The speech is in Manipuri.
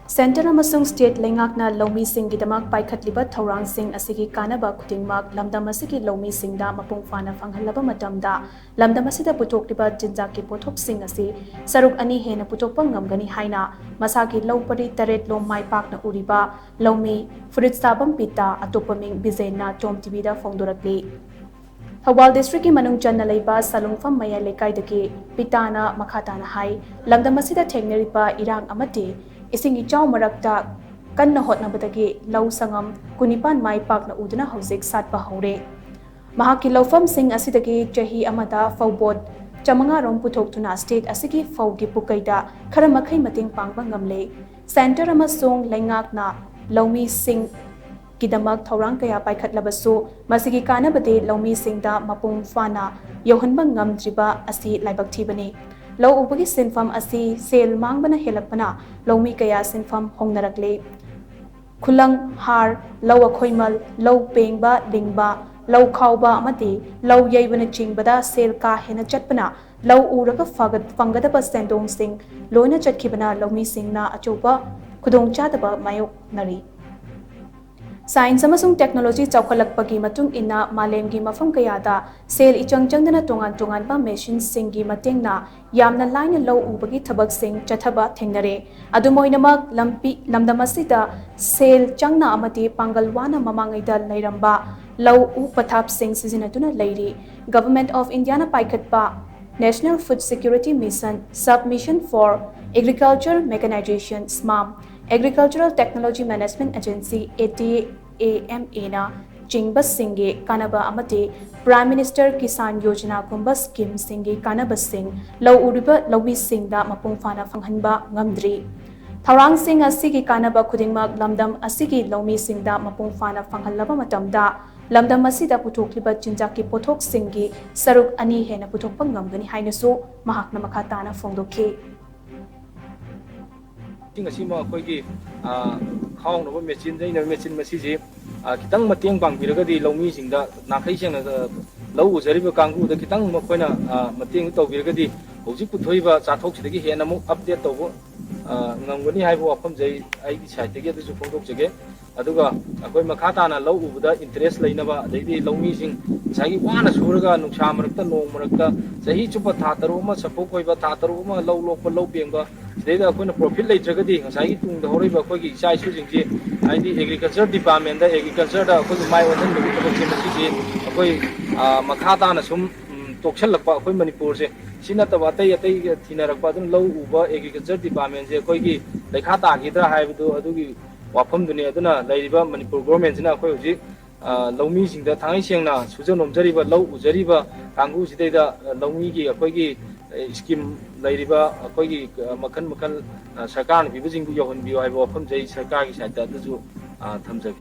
Center amasung state Leingakna Loumee Singgidamak PAIKHATLIBA THOURANG SING ASIGI KANABA KHUDINGMAK LAMDAM ASIGI Loumee Shingda Mapung Phana PHANGHALLABA MATAMDA LAMDAM ASIDA PUTHOKLIBA CHINJAK POTHOK SING ASI SHARUK ANI HENNA PUTHOKPA NGAMGANI HAINA MASAGI LAU PARI TARET LOM MAI PAKNA URIBA Loumee FURIT SABAM PITA ATOPA MIꯡ BIZENA TOM TVda FONGDORAKLI Thawal District ki manung channa leiba salungfam maya lekai daki pitana makhatana hai lamdam asida thengneripa irang amati isingi chaw marakta kanna hotnabadagi lau sangam kunipan mai pakna uduna hojik satpa hore mahaki laufam sing asidagi chahi amada fawbod chamanga rom puthokthuna state asigi fawgi pukaida khara makhai mating pangba ngamle center amasung leingakna Loumee Sing Kidamak Thourang kaya PAIKHATLIBASU masigi Kannabade Loumee Shingda Mapung Phana yohanba ngamdriba asi laibak thibani lau ubagi sinfam asi sel mangbana helakpana Loumee kaya sinfam hongnarakle khulang har lau akhoimal lau pengba lingba lau khawba amati lau yaibana chingbada sel ka hena chatpana lau uraga fangadaba sendong sing loina chatkibana Loumee Shingna achoba khudong chadaba mayok nari Science amasung technology chawkhalakpagi matung inna malemgi mafam kayada sel ichangchangdana tongan ba machine singi matengna yamna laina low ubagi thabak sing chathaba thengnare adumoinamak lamdamasida sel changna amati pangalwana mamangaida leiramba low u pathap sing sizinatuna leiri Government of India na PAIKHATPA National Food Security Mission Submission for Agriculture Mechanization SMAM Agricultural Technology Management Agency AMA na Chingba Singi Kannaba amati Prime Minister Kisan Yojana Kumba Scheme Singi Kannaba Sing Lau Uriba Loumee Shingda Mapung Phana Phanghanba Ngamdri Thourang Sing asigi Kannaba KHUDINGMAK LAMDAM asigi Loumee Shingda Mapung Phana Phanghallaba matamda LAMDAM asida PUTHOKLIBA CHINJAK POTHOK SINGI SHARUK ANI HENNA PUTHOKPA NGAMGANI HAINASU mahakna makhatana FONGDOKHI Asima akhoi khawnaba machine daina machine masiji kitang mateng pangbiragadi Loumee Shingda nakhai sengna lau ujariba kanggu da kitang makoina mateng tawbiragadi hojik puthoiba chathok sidagi hena mu update tawbo ngamgani haibo wafam jai aigi side tagi adu phongdok jage aduga akhoi makhatana lau ubuda interest leinaba adai Loumee Shing sagi wana suraga nuksa marakta nong marakta sahi chupa tha taruma support hoiba tha taruma lau lokpa lau bengba Today, we profit later. We have agriculture department, agriculture, my own Makata, some Tokshal, Manipur, Sinatawata, Tinarapadan, low Uber, agriculture department, like Hata, Hidra, have to Adugi, Wapam, Dunaduna, Ladiba, Manipur government in Akoji, Loumee Shingda, Tangshana, Susan Jariba, Low Jariba, Kangu, Loumee, Akogi. Scheme Ladiba, Akogi, Makan, Sarkar, people in Yohan, you have often say Sarkar is at that, thumbs up.